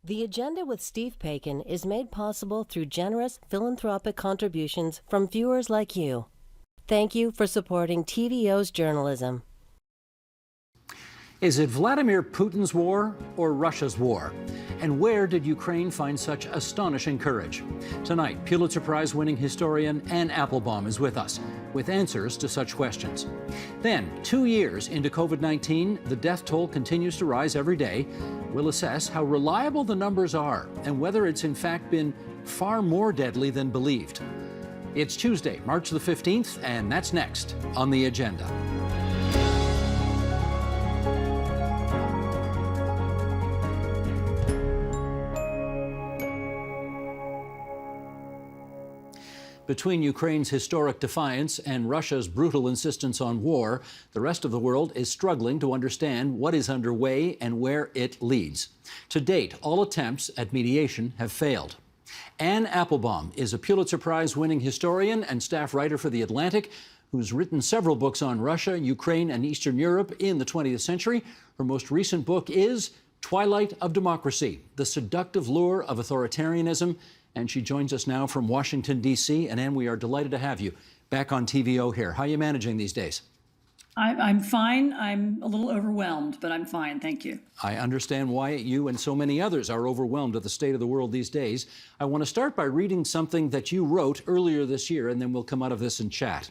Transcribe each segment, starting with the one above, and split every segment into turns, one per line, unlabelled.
The Agenda with Steve Paikin is made possible through generous philanthropic contributions from viewers like you. Thank you for supporting TVO's journalism.
Is it Vladimir Putin's war or Russia's war? And where did Ukraine find such astonishing courage? Tonight, Pulitzer Prize-winning historian Anne Applebaum is with us with answers to such questions. Then, 2 years into COVID-19, the death toll continues to rise every day. We'll assess how reliable the numbers are and whether it's in fact been far more deadly than believed. It's Tuesday, March the 15th, and that's next on The Agenda. Between Ukraine's historic defiance and Russia's brutal insistence on war, the rest of the world is struggling to understand what is underway and where it leads. To date, all attempts at mediation have failed. Anne Applebaum is a Pulitzer Prize-winning historian and staff writer for The Atlantic, who's written several books on Russia, Ukraine, and Eastern Europe in the 20th century. Her most recent book is Twilight of Democracy: The Seductive Lure of Authoritarianism. And she joins us now from Washington, D.C. And Anne, we are delighted to have you back on TVO here. How are you managing these days?
I'm fine. I'm a little overwhelmed, but I'm fine. Thank you.
I understand why you and so many others are overwhelmed at the state of the world these days. I want to start by reading something that you wrote earlier this year, and then we'll come out of this and chat.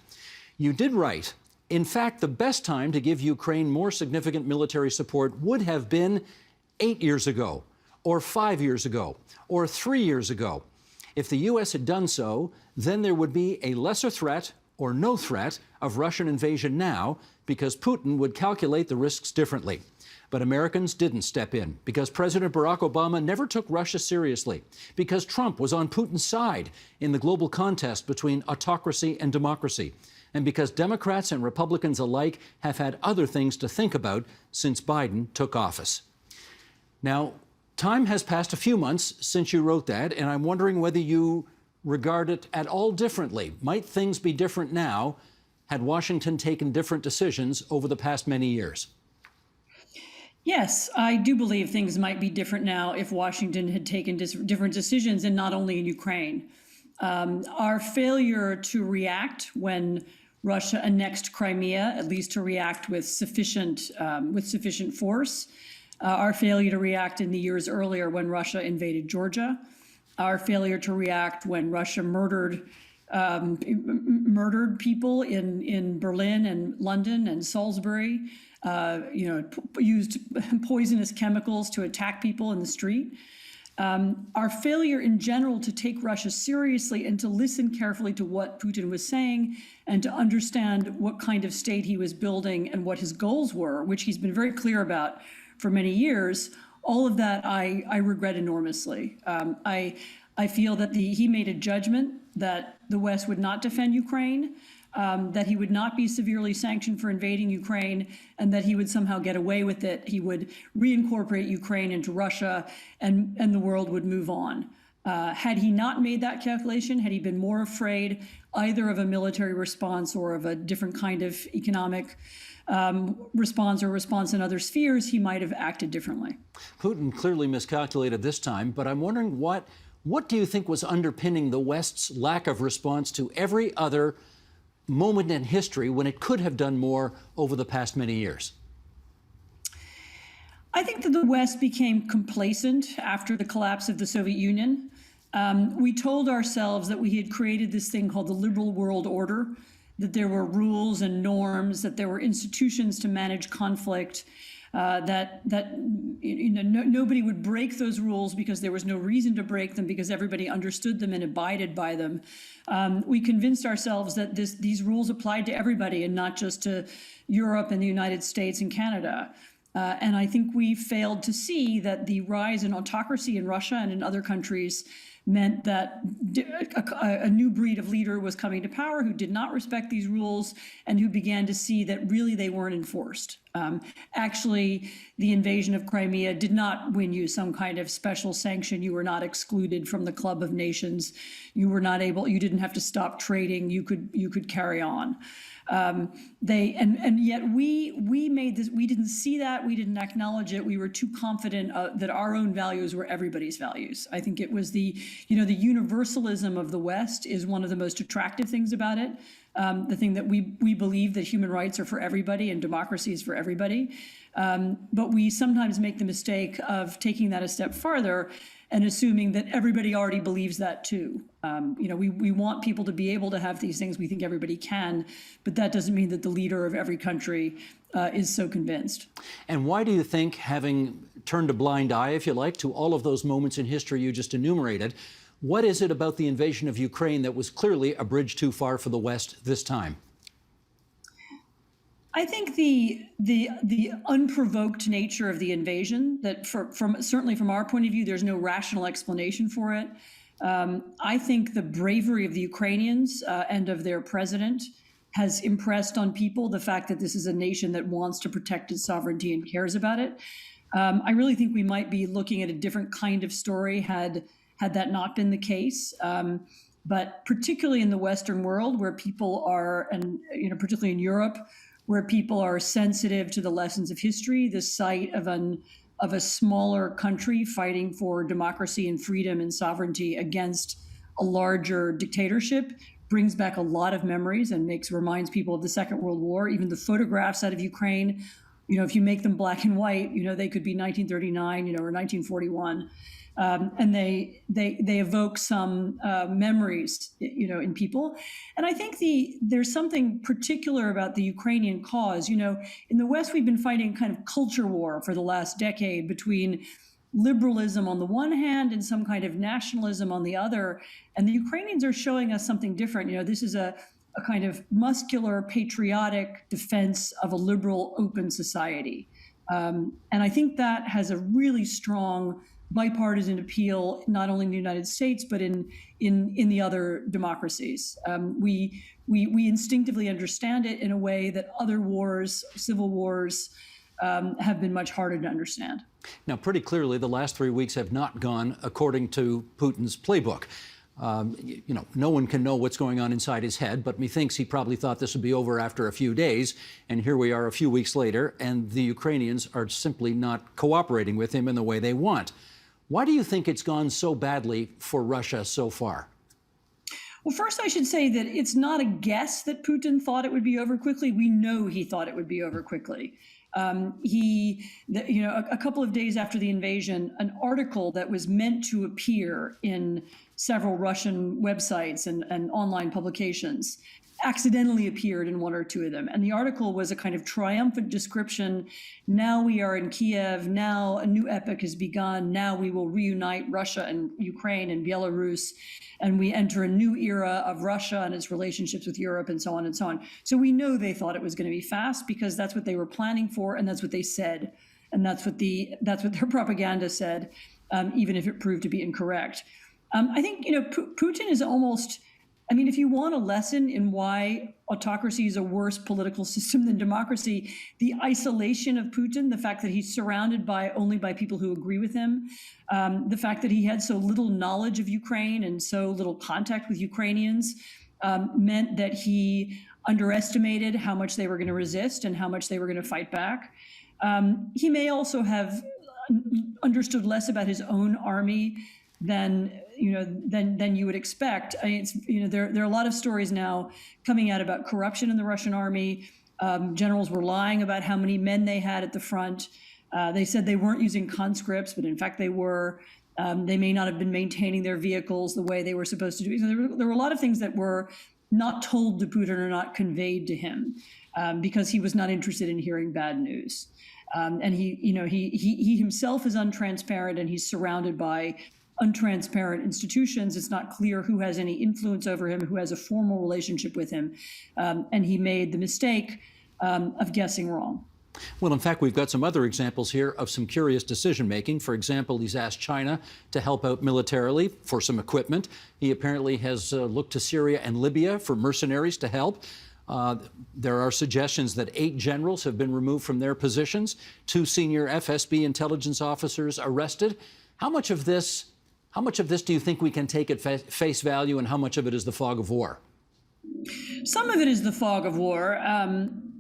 You did write, in fact, the best time to give Ukraine more significant military support would have been 8 years ago, or 5 years ago, or 3 years ago. If the U.S. had done so, then there would be a lesser threat or no threat of Russian invasion now, because Putin would calculate the risks differently. But Americans didn't step in, because President Barack Obama never took Russia seriously, because Trump was on Putin's side in the global contest between autocracy and democracy, and because Democrats and Republicans alike have had other things to think about since Biden took office. Now, time has passed a few months since you wrote that, and I'm wondering whether you regard it at all differently. Might things be different now had Washington taken different decisions over the past many years?
Yes, I do believe things might be different now if Washington had taken different decisions, and not only in Ukraine. Our failure to react when Russia annexed Crimea, at least to react with sufficient force, our failure to react in the years earlier when Russia invaded Georgia, our failure to react when Russia murdered people in Berlin and London and Salisbury, used poisonous chemicals to attack people in the street. Our failure in general to take Russia seriously and to listen carefully to what Putin was saying and to understand what kind of state he was building and what his goals were, which he's been very clear about for many years, all of that I regret enormously. I feel that he made a judgment that the West would not defend Ukraine, that he would not be severely sanctioned for invading Ukraine, and that he would somehow get away with it. He would reincorporate Ukraine into Russia, and the world would move on. Had he not made that calculation, had he been more afraid either of a military response or of a different kind of economic response or response in other spheres, he might have acted differently.
Putin clearly miscalculated this time, but I'm wondering what do you think was underpinning the West's lack of response to every other moment in history when it could have done more over the past many years?
I think that the West became complacent after the collapse of the Soviet Union. We told ourselves that we had created this thing called the liberal world order, that there were rules and norms, that there were institutions to manage conflict, that nobody would break those rules because there was no reason to break them because everybody understood them and abided by them. We convinced ourselves that these rules applied to everybody and not just to Europe and the United States and Canada. And I think we failed to see that the rise in autocracy in Russia and in other countries meant that a new breed of leader was coming to power who did not respect these rules and who began to see that really they weren't enforced. Actually, the invasion of Crimea did not win you some kind of special sanction. You were not excluded from the club of nations. You didn't have to stop trading. You could carry on. And yet we made this. We didn't see that. We didn't acknowledge it. We were too confident that our own values were everybody's values. I think it was the universalism of the West is one of the most attractive things about it. The thing that we believe that human rights are for everybody and democracy is for everybody. But we sometimes make the mistake of taking that a step farther and assuming that everybody already believes that too. We want people to be able to have these things. We think everybody can, but that doesn't mean that the leader of every country is so convinced.
And why do you think, having turned a blind eye, if you like, to all of those moments in history you just enumerated, what is it about the invasion of Ukraine that was clearly a bridge too far for the West this time?
I think the unprovoked nature of the invasion, that certainly from our point of view, there's no rational explanation for it. I think the bravery of the Ukrainians and of their president has impressed on people the fact that this is a nation that wants to protect its sovereignty and cares about it. I really think we might be looking at a different kind of story had that not been the case. But particularly in the Western world, where people are, and particularly in Europe, where people are sensitive to the lessons of history, the sight of a smaller country fighting for democracy and freedom and sovereignty against a larger dictatorship brings back a lot of memories and reminds people of the Second World War. Even the photographs out of Ukraine, if you make them black and white, they could be 1939, or 1941. And they evoke some memories, in people. And I think there's something particular about the Ukrainian cause. In the West, we've been fighting kind of culture war for the last decade between liberalism on the one hand and some kind of nationalism on the other. And the Ukrainians are showing us something different. This is a kind of muscular, patriotic defense of a liberal, open society. And I think that has a really strong bipartisan appeal, not only in the United States, but in the other democracies. We instinctively understand it in a way that other wars, civil wars, have been much harder to understand.
Now, pretty clearly, the last 3 weeks have not gone according to Putin's playbook. No one can know what's going on inside his head, but methinks he probably thought this would be over after a few days. And here we are a few weeks later, and the Ukrainians are simply not cooperating with him in the way they want. Why do you think it's gone so badly for Russia so far?
Well, first, I should say that it's not a guess that Putin thought it would be over quickly. We know he thought it would be over quickly. A couple of days after the invasion, an article that was meant to appear in several Russian websites and online publications accidentally appeared in one or two of them. And the article was a kind of triumphant description. Now we are in Kiev. Now a new epoch has begun. Now we will reunite Russia and Ukraine and Belarus. And we enter a new era of Russia and its relationships with Europe and so on and so on. So we know they thought it was going to be fast because that's what they were planning for. And that's what they said. And that's what their propaganda said, even if it proved to be incorrect. I think, Putin is almost, if you want a lesson in why autocracy is a worse political system than democracy, the isolation of Putin, the fact that he's surrounded only by people who agree with him, the fact that he had so little knowledge of Ukraine and so little contact with Ukrainians, meant that he underestimated how much they were going to resist and how much they were going to fight back. He may also have understood less about his own army than you would expect. There are a lot of stories now coming out about corruption in the Russian army. Generals were lying about how many men they had at the front. They said they weren't using conscripts, but in fact they were. They may not have been maintaining their vehicles the way they were supposed to do. So there were a lot of things that were not told to Putin or not conveyed to him because he was not interested in hearing bad news. And he himself is untransparent, and he's surrounded by untransparent institutions. It's not clear who has any influence over him, who has a formal relationship with him. And he made the mistake of guessing wrong.
Well, in fact, we've got some other examples here of some curious decision-making. For example, he's asked China to help out militarily for some equipment. He apparently has looked to Syria and Libya for mercenaries to help. There are suggestions that 8 generals have been removed from their positions, 2 senior FSB intelligence officers arrested. How much of this do you think we can take at face value, and how much of it is the fog of war?
Some of it is the fog of war.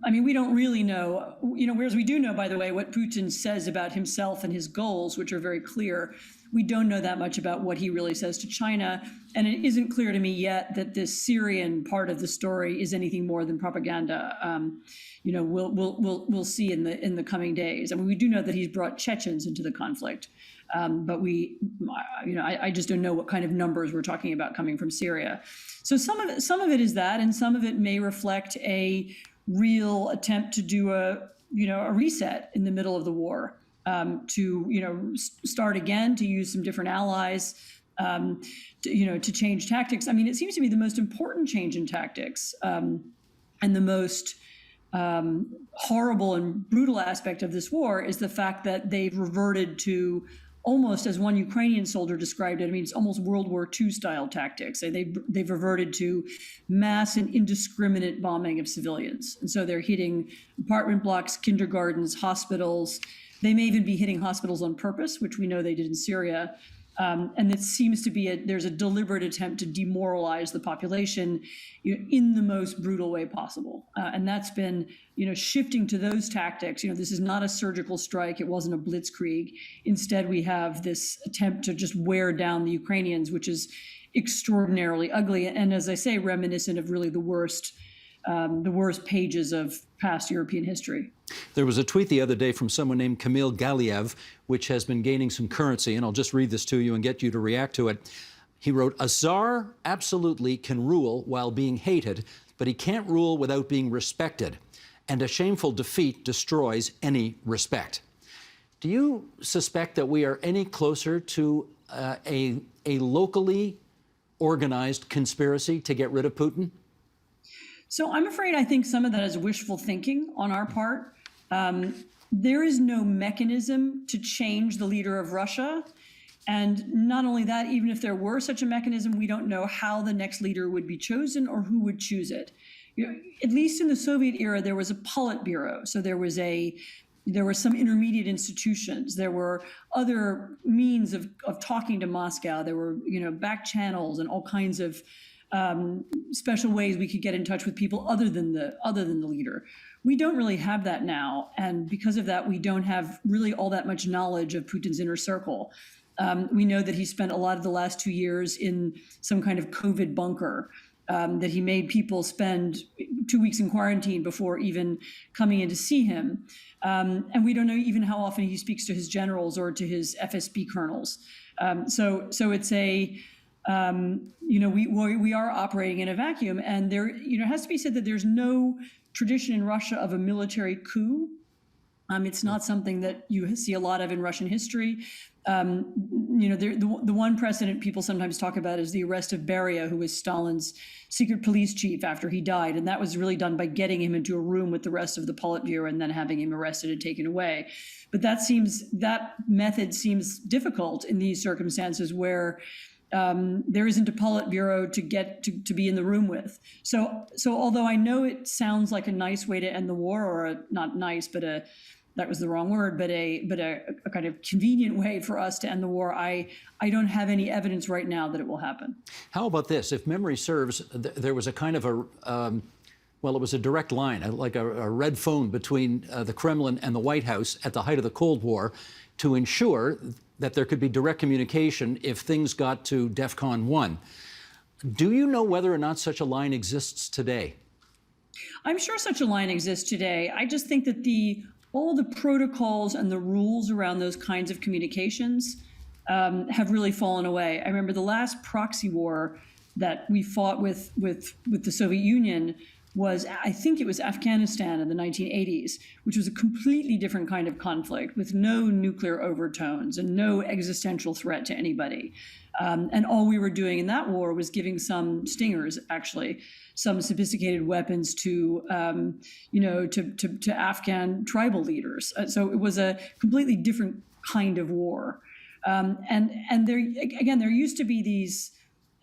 I mean, we don't really know, whereas we do know, by the way, what Putin says about himself and his goals, which are very clear. We don't know that much about what he really says to China. And it isn't clear to me yet that this Syrian part of the story is anything more than propaganda. We'll see in the coming days. I mean, we do know that he's brought Chechens into the conflict. But I just don't know what kind of numbers we're talking about coming from Syria. So some of it is that, and some of it may reflect a real attempt to do a reset in the middle of the war, to start again, to use some different allies, to change tactics. I mean, it seems to me the most important change in tactics, and the most horrible and brutal aspect of this war is the fact that they've reverted to, almost as one Ukrainian soldier described it, I mean, it's almost World War II style tactics. They've reverted to mass and indiscriminate bombing of civilians. And so they're hitting apartment blocks, kindergartens, hospitals. They may even be hitting hospitals on purpose, which we know they did in Syria. And it seems to be there's a deliberate attempt to demoralize the population in the most brutal way possible. And that's been, shifting to those tactics. This is not a surgical strike. It wasn't a blitzkrieg. Instead, we have this attempt to just wear down the Ukrainians, which is extraordinarily ugly. And as I say, reminiscent of really the worst pages of past European history.
There was a tweet the other day from someone named Kamil Galiev, which has been gaining some currency, and I'll just read this to you and get you to react to it. He wrote, "A czar absolutely can rule while being hated, but he can't rule without being respected, and a shameful defeat destroys any respect." Do you suspect that we are any closer to a locally organized conspiracy to get rid of Putin?
So I'm afraid I think some of that is wishful thinking on our part. There is no mechanism to change the leader of Russia. And not only that, even if there were such a mechanism, we don't know how the next leader would be chosen or who would choose it. At least in the Soviet era, there was a Politburo. So there were some intermediate institutions. There were other means of talking to Moscow. There were, back channels and all kinds of special ways we could get in touch with people other than the leader. We don't really have that now, and because of that, we don't have really all that much knowledge of Putin's inner circle. We know that he spent a lot of the last 2 years in some kind of COVID bunker, that he made people spend 2 weeks in quarantine before even coming in to see him, and we don't know even how often he speaks to his generals or to his FSB colonels. So it's a we are operating in a vacuum, and there, it has to be said that there's no tradition in Russia of a military coup. It's not something that you see a lot of in Russian history. The one precedent people sometimes talk about is the arrest of Beria, who was Stalin's secret police chief after he died. And that was really done by getting him into a room with the rest of the Politburo and then having him arrested and taken away. But that method seems difficult in these circumstances where there isn't a Politburo to get to be in the room with. So although I know it sounds like a nice way to end the war, or not nice, but that was the wrong word, but a kind of convenient way for us to end the war, I don't have any evidence right now that it will happen.
How about this? If memory serves, there was a kind of it was a direct line, like a red phone between the Kremlin and the White House at the height of the Cold War to ensure that there could be direct communication if things got to DEFCON 1. Do you know whether or not such a line exists today?
I'm sure such a line exists today. I just think that all the protocols and the rules around those kinds of communications have really fallen away. I remember the last proxy war that we fought with the Soviet Union was, I think it was Afghanistan in the 1980s, which was a completely different kind of conflict with no nuclear overtones and no existential threat to anybody. And all we were doing in that war was giving some stingers, actually, some sophisticated weapons to Afghan tribal leaders. So it was a completely different kind of war. And there used to be these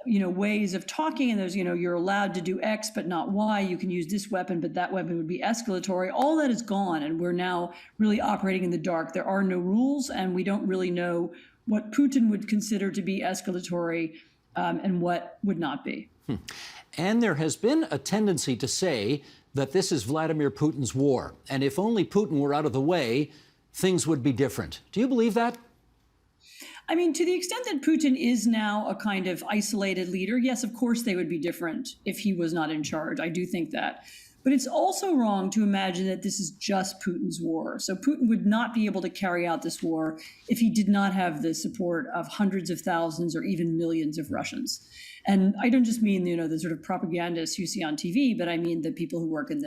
ways of talking, and there's, you're allowed to do X, but not Y. You can use this weapon, but that weapon would be escalatory. All that is gone, and we're now really operating in the dark. There are no rules, and we don't really know what Putin would consider to be escalatory and what would not be.
And there has been a tendency to say that this is Vladimir Putin's war, and if only Putin were out of the way, things would be different. Do you believe that?
I mean, to the extent that Putin is now a kind of isolated leader, yes, of course they would be different if he was not in charge. I do think that. But it's also wrong to imagine that this is just Putin's war. So Putin would not be able to carry out this war if he did not have the support of hundreds of thousands or even millions of Russians. And I don't just mean, the sort of propagandists you see on TV, but I mean the people who work in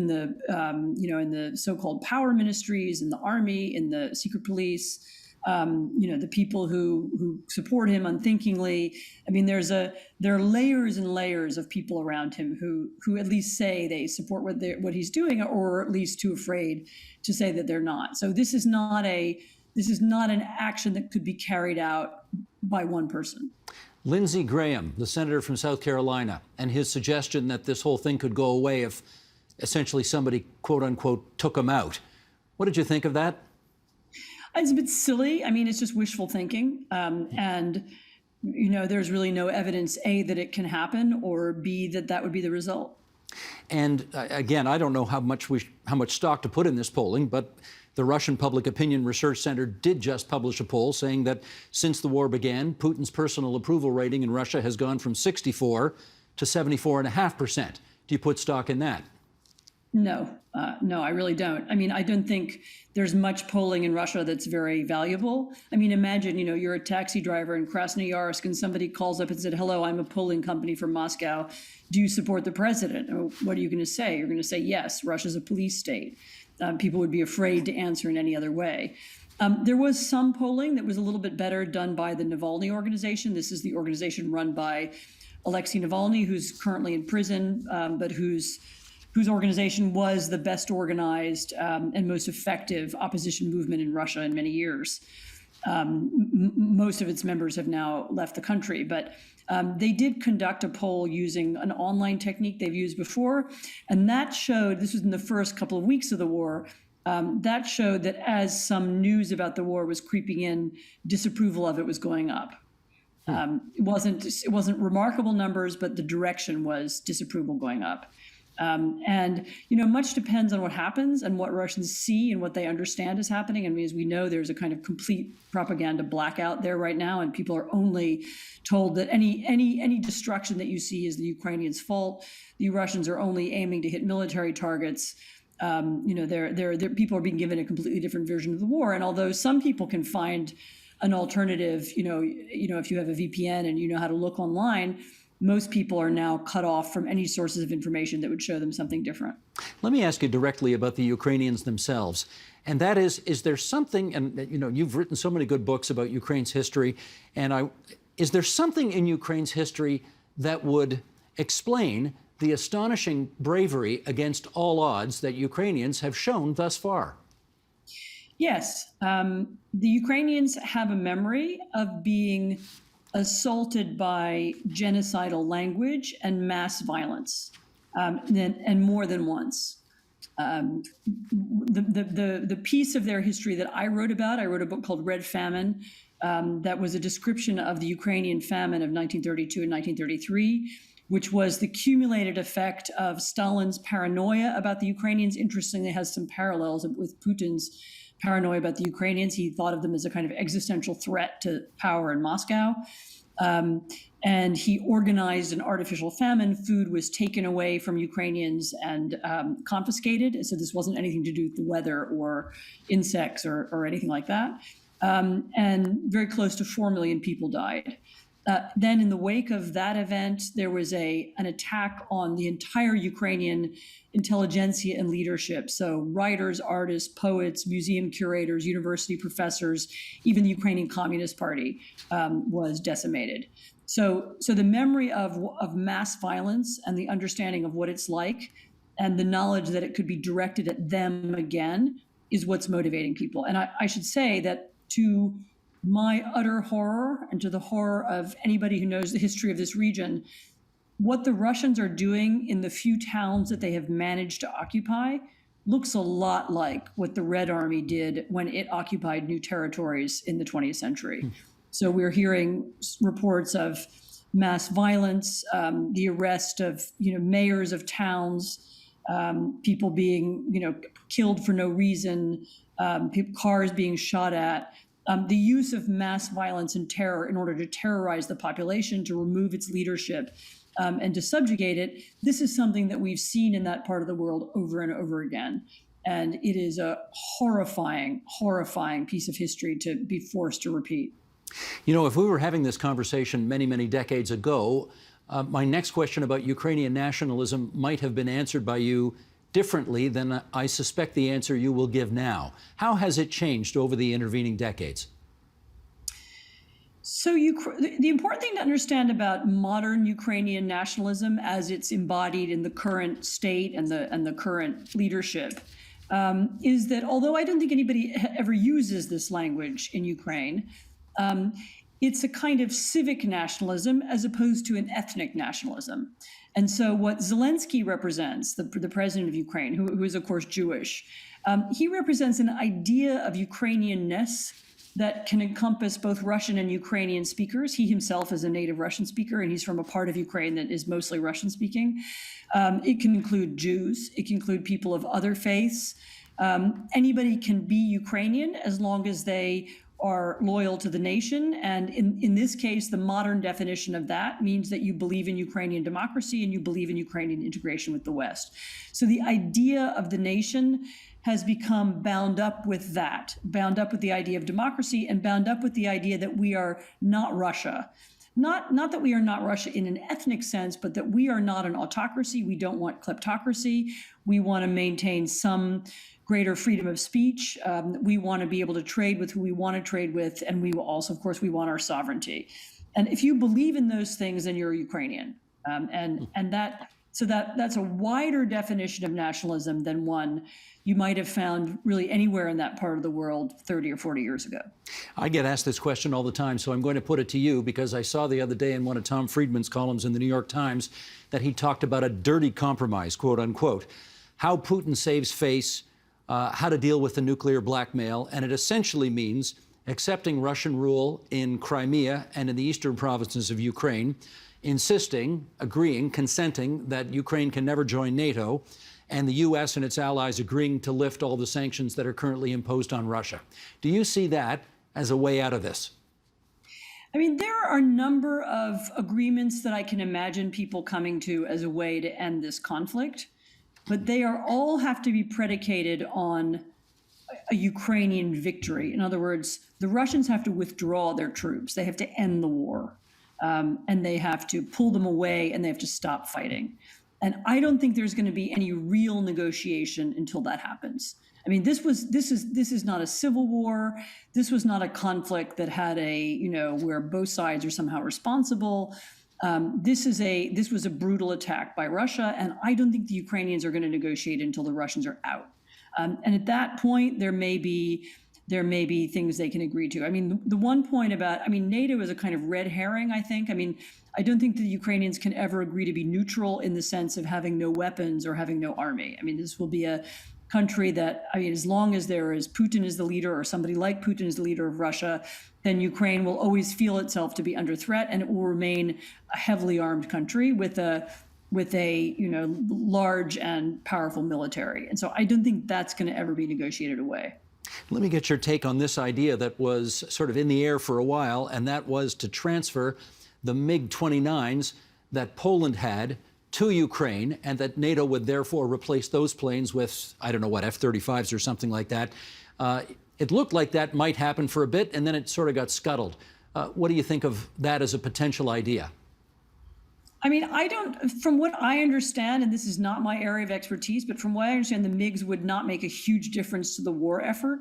the so-called power ministries, in the army, in the secret police, the people who support him unthinkingly. I mean, there are layers and layers of people around him who at least say they support what he's doing, or at least too afraid to say that they're not. So this is not an action that could be carried out by one person.
Lindsey Graham, the senator from South Carolina, and his suggestion that this whole thing could go away if essentially somebody, quote unquote, took him out. What did you think of that?
It's a bit silly. I mean, it's just wishful thinking. And there's really no evidence, A, that it can happen, or B, that would be the result.
And again, I don't know how much stock to put in this polling, but the Russian Public Opinion Research Center did just publish a poll saying that since the war began, Putin's personal approval rating in Russia has gone from 64 to 74.5%. Do you put stock in that?
No, I really don't. I mean, I don't think there's much polling in Russia that's very valuable. I mean, imagine, you're a taxi driver in Krasnoyarsk and somebody calls up and said, hello, I'm a polling company from Moscow. Do you support the president? Or what are you going to say? You're going to say, yes, Russia's a police state. People would be afraid to answer in any other way. There was some polling that was a little bit better done by the Navalny organization. This is the organization run by Alexei Navalny, who's currently in prison, but whose organization was the best organized and most effective opposition movement in Russia in many years. Most of its members have now left the country, but they did conduct a poll using an online technique they've used before. And that showed, this was in the first couple of weeks of the war, that showed that as some news about the war was creeping in, disapproval of it was going up. It wasn't remarkable numbers, but the direction was disapproval going up. And much depends on what happens and what Russians see and what they understand is happening. I mean, as we know, there's a kind of complete propaganda blackout there right now, and people are only told that any destruction that you see is the Ukrainians' fault. The Russians are only aiming to hit military targets. People are being given a completely different version of the war. And although some people can find an alternative, if you have a VPN and you know how to look online, most people are now cut off from any sources of information that would show them something different.
Let me ask you directly about the Ukrainians themselves. And that is there something, and you've written so many good books about Ukraine's history, and is there something in Ukraine's history that would explain the astonishing bravery against all odds that Ukrainians have shown thus far?
Yes. The Ukrainians have a memory of being assaulted by genocidal language and mass violence, and more than once. The piece of their history that I wrote a book called Red Famine, that was a description of the Ukrainian famine of 1932 and 1933, which was the cumulated effect of Stalin's paranoia about the Ukrainians. Interestingly, it has some parallels with Putin's paranoia about the Ukrainians. He thought of them as a kind of existential threat to power in Moscow. And he organized an artificial famine. Food was taken away from Ukrainians and confiscated. So this wasn't anything to do with the weather or insects or anything like that. And very close to 4 million people died. Then in the wake of that event, there was an attack on the entire Ukrainian intelligentsia and leadership. So writers, artists, poets, museum curators, university professors, even the Ukrainian Communist Party was decimated. So the memory of mass violence and the understanding of what it's like and the knowledge that it could be directed at them again is what's motivating people. And I should say that to my utter horror and to the horror of anybody who knows the history of this region, what the Russians are doing in the few towns that they have managed to occupy looks a lot like what the Red Army did when it occupied new territories in the 20th century. So we're hearing reports of mass violence, the arrest of, mayors of towns, people being, killed for no reason, cars being shot at, the use of mass violence and terror in order to terrorize the population, to remove its leadership, and to subjugate it. This is something that we've seen in that part of the world over and over again. And it is a horrifying, horrifying piece of history to be forced to repeat.
If we were having this conversation many, many decades ago, my next question about Ukrainian nationalism might have been answered by you differently than I suspect the answer you will give now. How has it changed over the intervening decades?
So the important thing to understand about modern Ukrainian nationalism as it's embodied in the current state and the current leadership is that although I don't think anybody ever uses this language in Ukraine, it's a kind of civic nationalism as opposed to an ethnic nationalism. And so what Zelensky represents, the president of Ukraine, who is of course Jewish, he represents an idea of Ukrainianness that can encompass both Russian and Ukrainian speakers. He himself is a native Russian speaker, and he's from a part of Ukraine that is mostly Russian speaking. It can include Jews. It can include people of other faiths. Anybody can be Ukrainian as long as they are loyal to the nation. And in this case, the modern definition of that means that you believe in Ukrainian democracy and you believe in Ukrainian integration with the West. So the idea of the nation has become bound up with that, bound up with the idea of democracy and bound up with the idea that we are not Russia. Not that we are not Russia in an ethnic sense, but that we are not an autocracy. We don't want kleptocracy. We want to maintain some greater freedom of speech. We want to be able to trade with who we want to trade with. And we will also, of course, we want our sovereignty. And if you believe in those things, then you're Ukrainian. That's a wider definition of nationalism than one you might have found really anywhere in that part of the world 30 or 40 years ago.
I get asked this question all the time, so I'm going to put it to you because I saw the other day in one of Tom Friedman's columns in the New York Times that he talked about a dirty compromise, quote unquote, how Putin saves face, how to deal with the nuclear blackmail, and it essentially means accepting Russian rule in Crimea and in the eastern provinces of Ukraine, insisting, agreeing, consenting that Ukraine can never join NATO, and the U.S. and its allies agreeing to lift all the sanctions that are currently imposed on Russia. Do you see that as a way out of this?
I mean, there are a number of agreements that I can imagine people coming to as a way to end this conflict, but they are all have to be predicated on a Ukrainian victory. In other words, the Russians have to withdraw their troops. They have to end the war, and they have to pull them away, and they have to stop fighting. And I don't think there's going to be any real negotiation until that happens. I mean, this is not a civil war. This was not a conflict that had where both sides are somehow responsible. This was a brutal attack by Russia, and I don't think the Ukrainians are going to negotiate until the Russians are out. And at that point, there may be things they can agree to. I mean, the one point about, NATO is a kind of red herring, I think. I don't think the Ukrainians can ever agree to be neutral in the sense of having no weapons or having no army. This will be a country that, as long as there is Putin as the leader or somebody like Putin as the leader of Russia, then Ukraine will always feel itself to be under threat, and it will remain a heavily armed country with a large and powerful military. And so I don't think that's going to ever be negotiated away.
Let me get your take on this idea that was sort of in the air for a while, and that was to transfer the MiG-29s that Poland had to Ukraine, and that NATO would therefore replace those planes with, I don't know what, F-35s or something like that. It looked like that might happen for a bit, and then it sort of got scuttled. What do you think of that as a potential idea?
From what I understand, and this is not my area of expertise, but from what I understand, the MiGs would not make a huge difference to the war effort.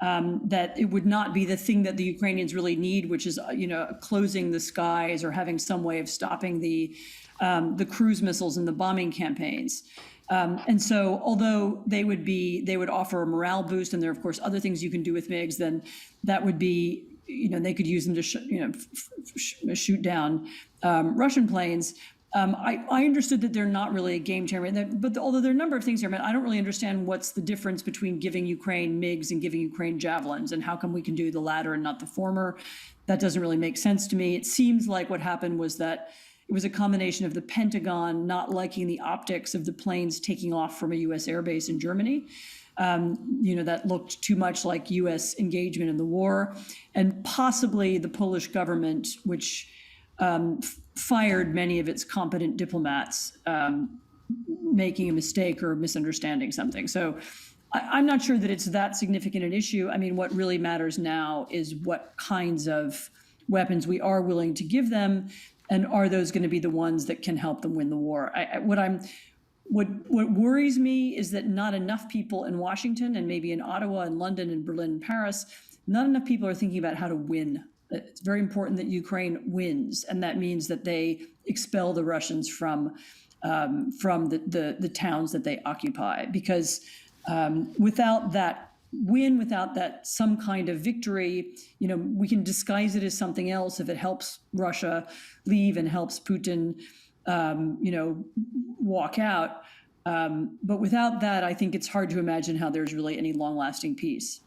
That it would not be the thing that the Ukrainians really need, which is, closing the skies or having some way of stopping the cruise missiles and the bombing campaigns. And so, although they would offer a morale boost, and there are of course other things you can do with MiGs, then that would be, they could use them to shoot down Russian planes. I understood that they're not really a game changer, but although there are a number of things here, I don't really understand what's the difference between giving Ukraine MiGs and giving Ukraine Javelins, and how come we can do the latter and not the former. that doesn't really make sense to me. It seems like what happened was that it was a combination of the Pentagon not liking the optics of the planes taking off from a U.S. airbase in Germany. That looked too much like U.S. engagement in the war, and possibly the Polish government, which fired many of its competent diplomats, making a mistake or misunderstanding something. So I'm not sure that it's that significant an issue. I mean, what really matters now is what kinds of weapons we are willing to give them, and are those going to be the ones that can help them win the war? What worries me is that not enough people in Washington and maybe in Ottawa and London and Berlin and Paris, not enough people are thinking about how to win. It's very important that Ukraine wins, and that means that they expel the Russians from the towns that they occupy. Because without that win, without that some kind of victory, we can disguise it as something else if it helps Russia leave and helps Putin walk out. But without that, I think it's hard to imagine how there's really any long-lasting peace.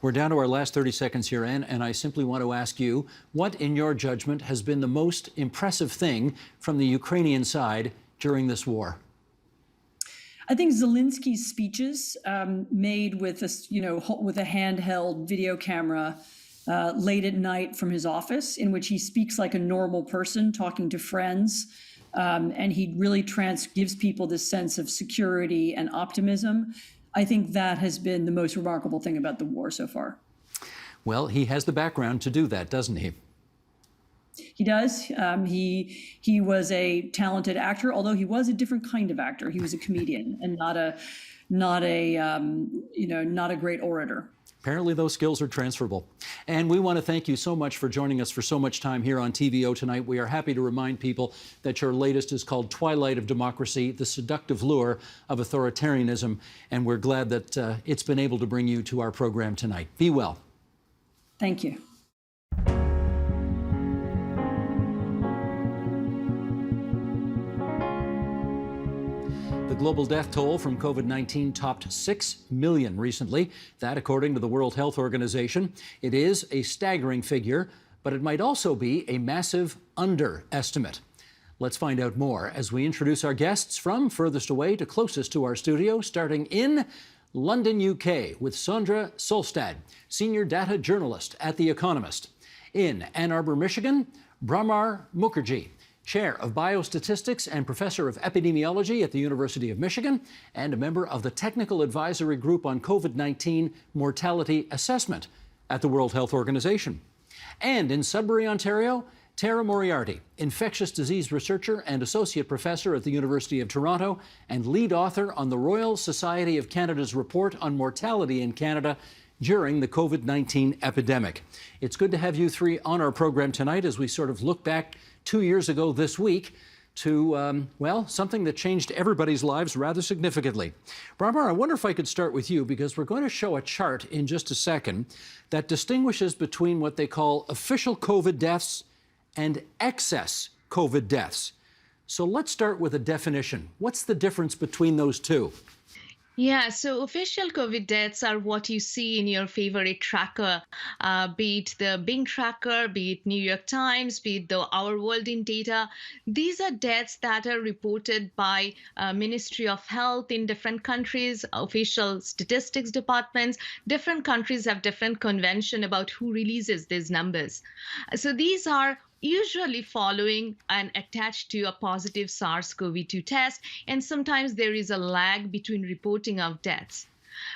We're down to our last 30 seconds here, Anne, and I simply want to ask you, what, in your judgment, has been the most impressive thing from the Ukrainian side during this war?
I think Zelensky's speeches made with a handheld video camera late at night from his office, in which he speaks like a normal person talking to friends. And he really gives people this sense of security and optimism. I think that has been the most remarkable thing about the war so far.
Well, he has the background to do that, doesn't he?
He does. He was a talented actor, although he was a different kind of actor. He was a comedian and not a great orator.
Apparently those skills are transferable. And we want to thank you so much for joining us for so much time here on TVO tonight. We are happy to remind people that your latest is called Twilight of Democracy, The Seductive Lure of Authoritarianism. And we're glad that it's been able to bring you to our program tonight. Be well.
Thank you.
The global death toll from COVID-19 topped 6 million recently. That, according to the World Health Organization. It is a staggering figure, but it might also be a massive underestimate. Let's find out more as we introduce our guests from furthest away to closest to our studio, starting in London, UK, with Sondra Solstad, senior data journalist at The Economist. In Ann Arbor, Michigan, Brahmar Mukherjee, chair of biostatistics and professor of epidemiology at the University of Michigan, and a member of the Technical Advisory Group on COVID-19 Mortality Assessment at the World Health Organization. And in Sudbury, Ontario, Tara Moriarty, infectious disease researcher and associate professor at the University of Toronto, and lead author on the Royal Society of Canada's report on mortality in Canada during the COVID-19 epidemic. It's good to have you three on our program tonight as we sort of look back 2 years ago this week to, something that changed everybody's lives rather significantly. Brahmar, I wonder if I could start with you, because we're going to show a chart in just a second that distinguishes between what they call official COVID deaths and excess COVID deaths. So let's start with a definition. What's the difference between those two?
Yeah, so official COVID deaths are what you see in your favorite tracker, be it the Bing tracker, be it New York Times, be it the Our World in Data. These are deaths that are reported by Ministry of Health in different countries, official statistics departments. Different countries have different convention about who releases these numbers. So these are usually following and attached to a positive SARS-CoV-2 test, and sometimes there is a lag between reporting of deaths.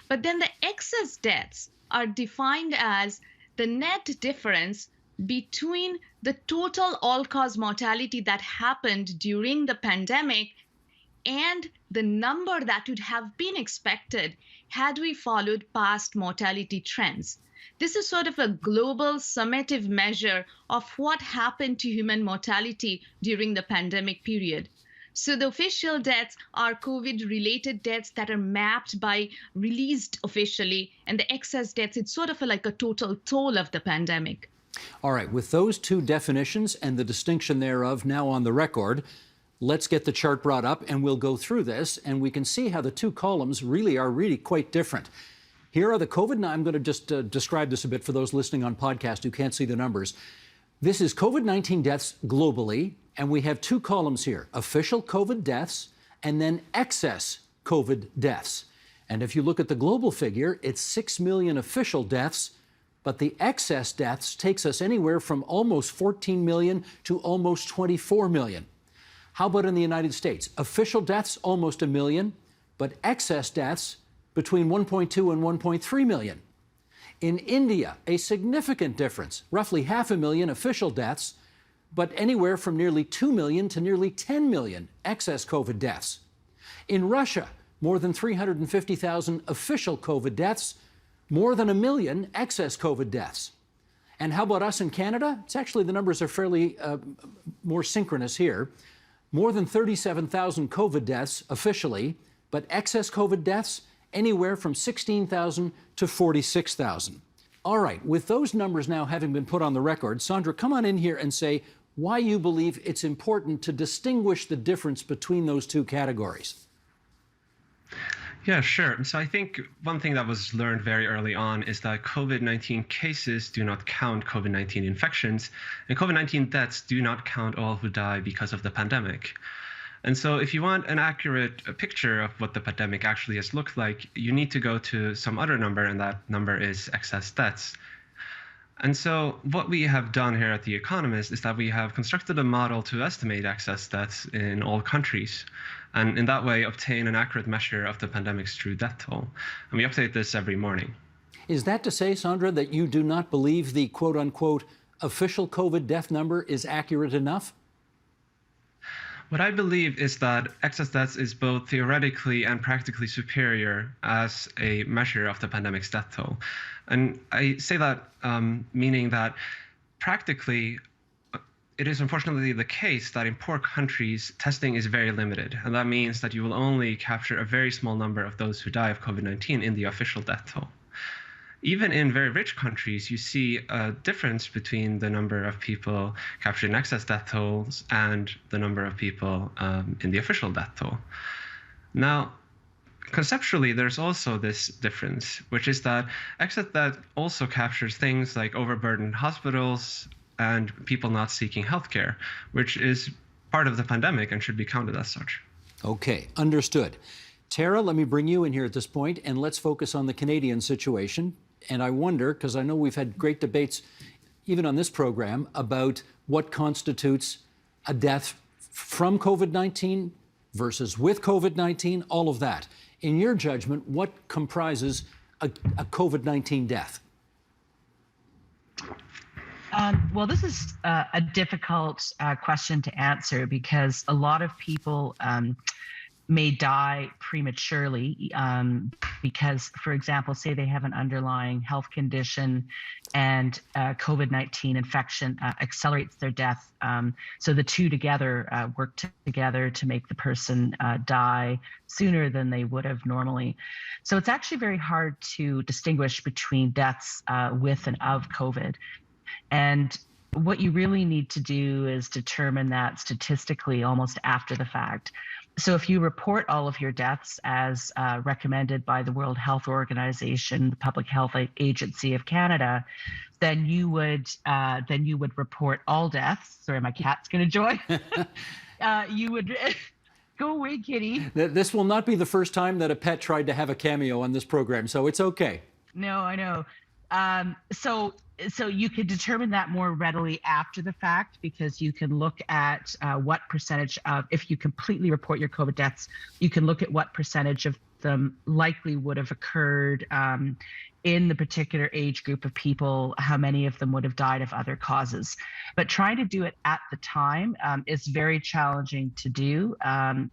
But then the excess deaths are defined as the net difference between the total all-cause mortality that happened during the pandemic and the number that would have been expected had we followed past mortality trends. This is sort of a global summative measure of what happened to human mortality during the pandemic period. So the official deaths are COVID-related deaths that are mapped by released officially, and the excess deaths, it's sort of like a total toll of the pandemic.
All right, with those two definitions and the distinction thereof now on the record, let's get the chart brought up and we'll go through this and we can see how the two columns really are quite different. Here are the COVID-19. I'm going to just describe this a bit for those listening on podcast who can't see the numbers. This is COVID-19 deaths globally, and we have two columns here, official COVID deaths and then excess COVID deaths. And if you look at the global figure, it's 6 million official deaths, but the excess deaths takes us anywhere from almost 14 million to almost 24 million. How about in the United States? Official deaths, almost 1 million, but excess deaths between 1.2 and 1.3 million. In India, a significant difference, roughly 500,000 official deaths, but anywhere from nearly 2 million to nearly 10 million excess COVID deaths. In Russia, more than 350,000 official COVID deaths, more than 1 million excess COVID deaths. And how about us in Canada? It's actually, the numbers are fairly more synchronous here. More than 37,000 COVID deaths officially, but excess COVID deaths, anywhere from 16,000 to 46,000. All right, with those numbers now having been put on the record, Sandra, come on in here and say why you believe it's important to distinguish the difference between those two categories.
Yeah, sure. So I think one thing that was learned very early on is that COVID-19 cases do not count COVID-19 infections, and COVID-19 deaths do not count all who die because of the pandemic. And so if you want an accurate picture of what the pandemic actually has looked like, you need to go to some other number, and that number is excess deaths. And so what we have done here at The Economist is that we have constructed a model to estimate excess deaths in all countries, and in that way obtain an accurate measure of the pandemic's true death toll. And we update this every morning.
Is that to say, Sandra, that you do not believe the quote-unquote official COVID death number is accurate enough?
What I believe is that excess deaths is both theoretically and practically superior as a measure of the pandemic's death toll. And I say that meaning that practically, it is unfortunately the case that in poor countries, testing is very limited. And that means that you will only capture a very small number of those who die of COVID-19 in the official death toll. Even in very rich countries, you see a difference between the number of people captured in excess death tolls and the number of people in the official death toll. Now, conceptually, there's also this difference, which is that excess death also captures things like overburdened hospitals and people not seeking healthcare, which is part of the pandemic and should be counted as such.
Okay, understood. Tara, let me bring you in here at this point, and let's focus on the Canadian situation. And I wonder, because I know we've had great debates, even on this program, about what constitutes a death from COVID-19 versus with COVID-19, all of that. In your judgment, what comprises a COVID-19 death?
Well, this is a difficult question to answer because a lot of people may die prematurely because, for example, say they have an underlying health condition and COVID-19 infection accelerates their death. So the two together work together to make the person die sooner than they would have normally. So it's actually very hard to distinguish between deaths with and of COVID. And what you really need to do is determine that statistically almost after the fact. So if you report all of your deaths as recommended by the World Health Organization, the Public Health Agency of Canada, then you would report all deaths. Sorry, my cat's going to join. You would go away, kitty.
This will not be the first time that a pet tried to have a cameo on this program, so it's okay.
No, I know. So you could determine that more readily after the fact because you can look at what percentage of, if you completely report your COVID deaths, you can look at what percentage of them likely would have occurred in the particular age group of people, how many of them would have died of other causes. But trying to do it at the time is very challenging to do and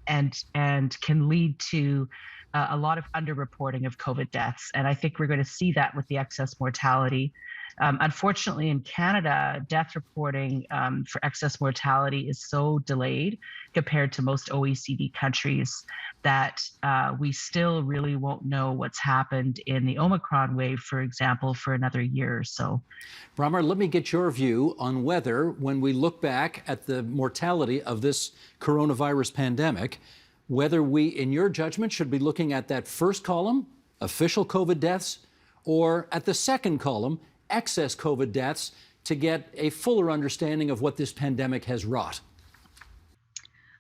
can lead to a lot of underreporting of COVID deaths. And I think we're going to see that with the excess mortality. Unfortunately, in Canada, death reporting for excess mortality is so delayed compared to most OECD countries that we still really won't know what's happened in the Omicron wave, for example, for another year or so.
Bramar, let me get your view on whether, when we look back at the mortality of this coronavirus pandemic, whether we, in your judgment, should be looking at that first column, official COVID deaths, or at the second column, excess COVID deaths, to get a fuller understanding of what this pandemic has wrought?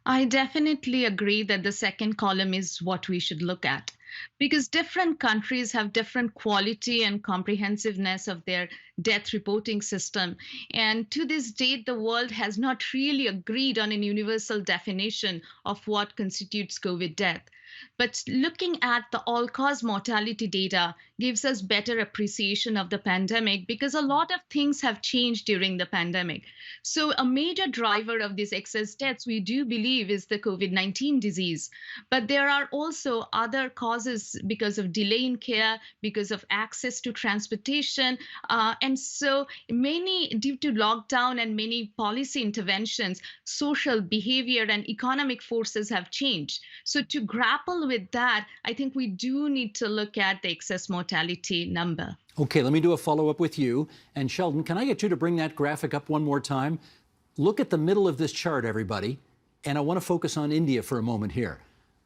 I definitely agree that the second column is what we should look at, because different countries have different quality and comprehensiveness of their death reporting system. And to this date, the world has not really agreed on a universal definition of what constitutes COVID death. But looking at the all-cause mortality data gives us better appreciation of the pandemic, because a lot of things have changed during the pandemic. So a major driver of these excess deaths, we do believe, is the COVID-19 disease. But there are also other causes because of delay in care, because of access to transportation. And so many, due to lockdown and many policy interventions, social behavior and economic forces have changed. So to grapple with that, I think we do need to look at the excess mortality number.
Okay, let me do a follow-up with you. And Sheldon, can I get you to bring that graphic up one more time? Look at the middle of this chart, everybody. And I want to focus on India for a moment here.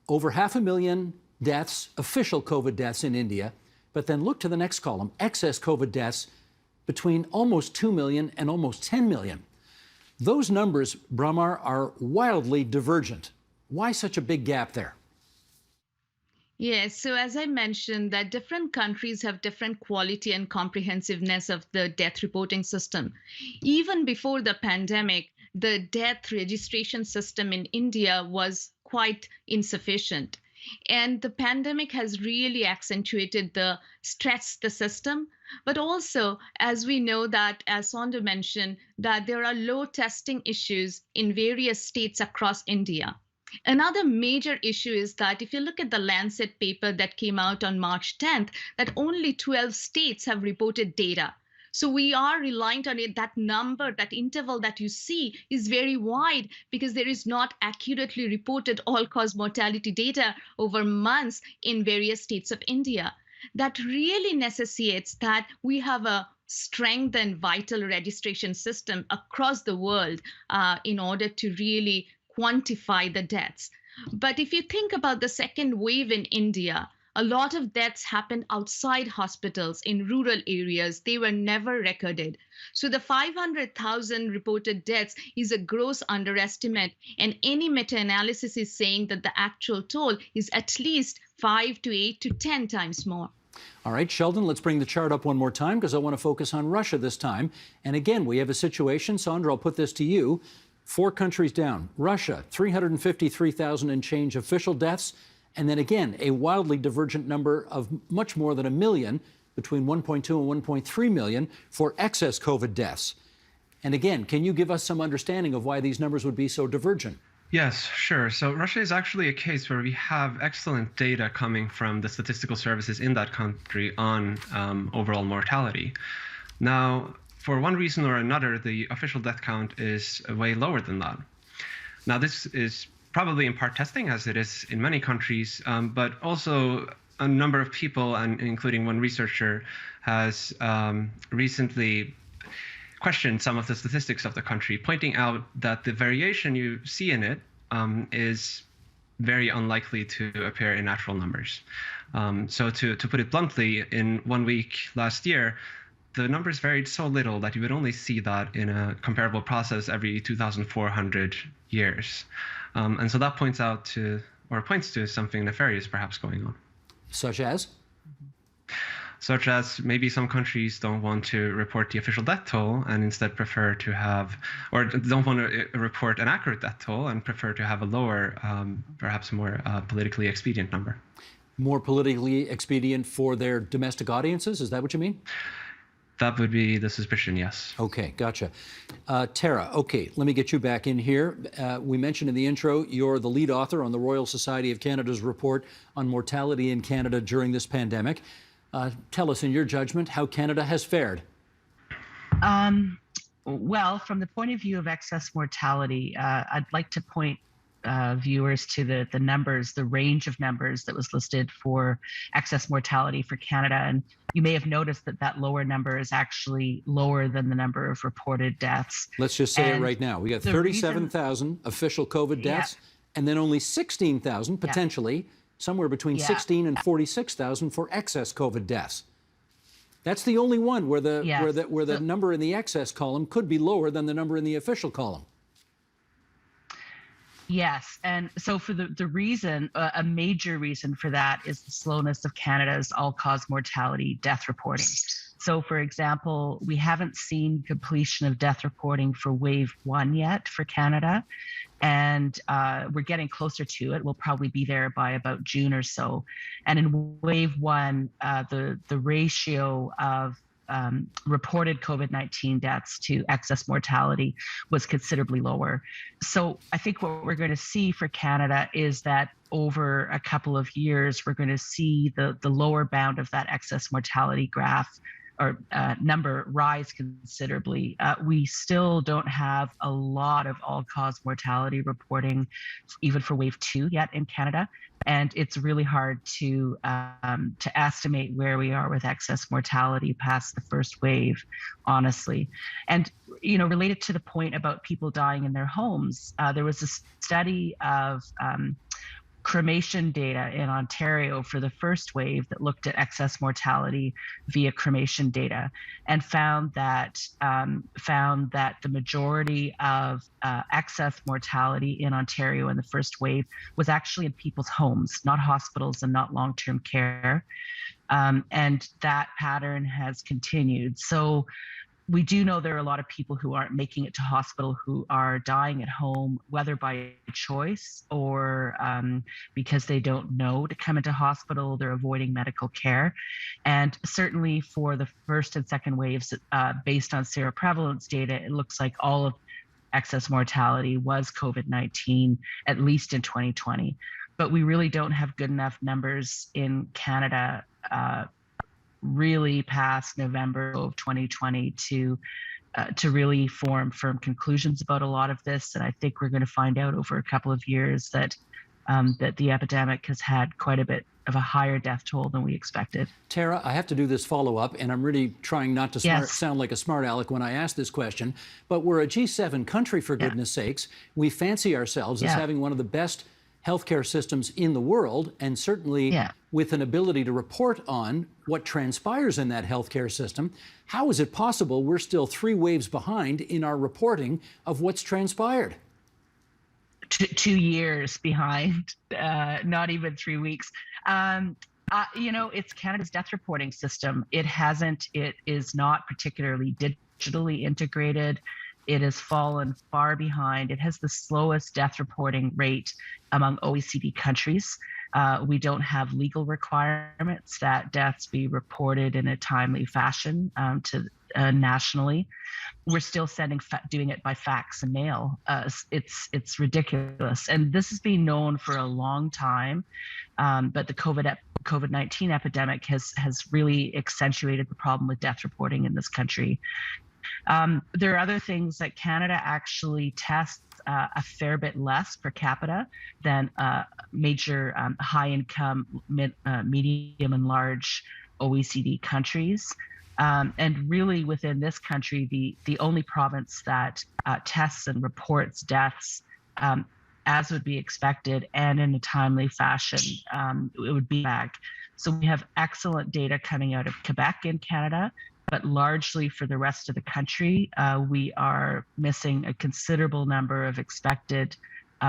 Over 500,000 deaths, official COVID deaths in India. But then look to the next column, excess COVID deaths between almost 2 million and almost 10 million. Those numbers, Brahmar, are wildly divergent. Why such a big gap there?
Yes, so as I mentioned, that different countries have different quality and comprehensiveness of the death reporting system. Even before the pandemic, the death registration system in India was quite insufficient. And the pandemic has really accentuated stressed the system. But also, as we know that, as Sonda mentioned, that there are low testing issues in various states across India. Another major issue is that if you look at the Lancet paper that came out on March 10th, that only 12 states have reported data. So we are reliant on it. That number, that interval that you see is very wide, because there is not accurately reported all-cause mortality data over months in various states of India. That really necessitates that we have a strengthened vital registration system across the world in order to really quantify the deaths. But if you think about the second wave in India, a lot of deaths happened outside hospitals in rural areas. They were never recorded. So the 500,000 reported deaths is a gross underestimate. And any meta-analysis is saying that the actual toll is at least 5 to 8 to 10 times more.
All right, Sheldon, let's bring the chart up one more time, because I want to focus on Russia this time. And again, we have a situation, Sondra, I'll put this to you. 4 countries down. Russia, 353,000 and change official deaths. And then again, a wildly divergent number of much more than 1 million, between 1.2 and 1.3 million, for excess COVID deaths. And again, can you give us some understanding of why these numbers would be so divergent?
Yes, sure. So Russia is actually a case where we have excellent data coming from the statistical services in that country on overall mortality. Now, for one reason or another, the official death count is way lower than that. Now, this is probably in part testing, as it is in many countries, but also a number of people, and including one researcher, has recently questioned some of the statistics of the country, pointing out that the variation you see in it is very unlikely to appear in natural numbers. So to put it bluntly, in 1 week last year, the numbers varied so little that you would only see that in a comparable process every 2,400 years. And so that points to something nefarious perhaps going on.
Such as?
Such as maybe some countries don't want to report the official death toll and instead prefer to have, or don't want to report an accurate death toll and prefer to have a lower, perhaps more politically expedient number.
More politically expedient for their domestic audiences? Is that what you mean?
That would be the suspicion, yes.
Okay, gotcha. Tara, okay, let me get you back in here. We mentioned in the intro, you're the lead author on the Royal Society of Canada's report on mortality in Canada during this pandemic. Tell us, in your judgment, how Canada has fared.
Well, from the point of view of excess mortality, I'd like to point viewers to the numbers, the range of numbers that was listed for excess mortality for Canada. And you may have noticed that lower number is actually lower than the number of reported deaths.
Let's just say it right now. We got 37,000 official COVID deaths, and then only 16,000 potentially, somewhere between 16 and 46,000 for excess COVID deaths. That's the only one where the
Yes.
where the number in the excess column could be lower than the number in the official column.
Yes, and so for the reason, a major reason for that is the slowness of Canada's all-cause mortality death reporting. So, for example, we haven't seen completion of death reporting for wave 1 yet for Canada, and we're getting closer to it. We'll probably be there by about June or so. And in wave 1, the ratio of reported COVID-19 deaths to excess mortality was considerably lower. So I think what we're going to see for Canada is that over a couple of years, we're going to see the lower bound of that excess mortality graph or number rise considerably. We still don't have a lot of all-cause mortality reporting, even for wave 2 yet in Canada, and it's really hard to estimate where we are with excess mortality past the first wave, honestly. And related to the point about people dying in their homes, there was a study of cremation data in Ontario for the first wave that looked at excess mortality via cremation data, and found that the majority of excess mortality in Ontario in the first wave was actually in people's homes, not hospitals and not long-term care, and that pattern has continued. So we do know there are a lot of people who aren't making it to hospital who are dying at home, whether by choice or because they don't know to come into hospital, they're avoiding medical care. And certainly for the first and second waves, based on seroprevalence data, it looks like all of excess mortality was COVID-19, at least in 2020. But we really don't have good enough numbers in Canada really past November of 2020 to really form firm conclusions about a lot of this. And I think we're going to find out over a couple of years that that the epidemic has had quite a bit of a higher death toll than we expected.
Tara, I have to do this follow-up, and I'm really trying not to sound like a smart aleck when I ask this question, but we're a G7 country, for goodness sakes. We fancy ourselves as having one of the best healthcare systems in the world, and certainly with an ability to report on what transpires in that healthcare system. How is it possible we're still 3 waves behind in our reporting of what's transpired?
2 years behind, not even 3 weeks. It's Canada's death reporting system. It is not particularly digitally integrated. It has fallen far behind. It has the slowest death reporting rate among OECD countries. We don't have legal requirements that deaths be reported in a timely fashion nationally. We're still doing it by fax and mail. It's ridiculous. And this has been known for a long time, but the COVID-19 epidemic has really accentuated the problem with death reporting in this country. There are other things that Canada actually tests a fair bit less per capita than major high-income, medium and large OECD countries. And really within this country, the only province that tests and reports deaths as would be expected and in a timely fashion, it would be Quebec. So we have excellent data coming out of Quebec in Canada, but largely for the rest of the country, we are missing a considerable number of expected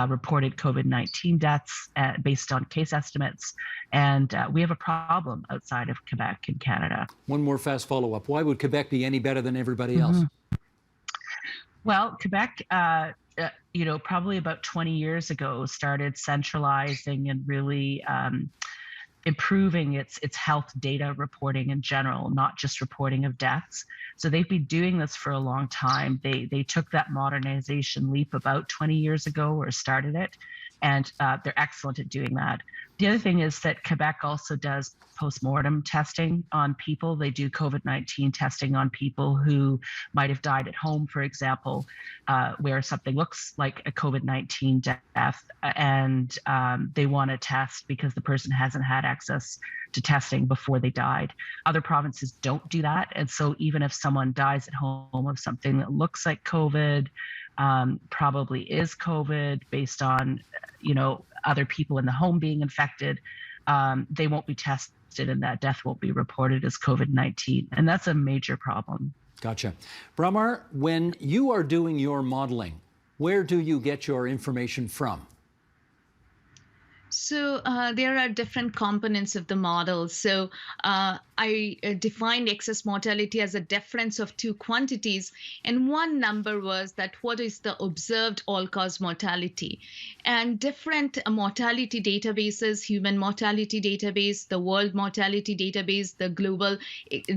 reported COVID-19 deaths based on case estimates. And we have a problem outside of Quebec in Canada.
One more fast follow-up. Why would Quebec be any better than everybody else?
Well, Quebec, probably about 20 years ago, started centralizing and really improving its health data reporting in general, not just reporting of deaths. So they've been doing this for a long time. They took that modernization leap about 20 years ago, or started it, and they're excellent at doing that. The other thing is that Quebec also does postmortem testing on people. They do COVID-19 testing on people who might have died at home, for example, where something looks like a COVID-19 death, and they want to test because the person hasn't had access to testing before they died. Other provinces don't do that. And so even if someone dies at home of something that looks like COVID, probably is COVID based on, other people in the home being infected, they won't be tested tested and that death won't be reported as COVID-19. And that's a major problem.
Gotcha. Bramar, when you are doing your modeling, where do you get your information from?
So there are different components of the model. So I defined excess mortality as a difference of two quantities. And one number was that what is the observed all-cause mortality? And different mortality databases, human mortality database, the world mortality database, the global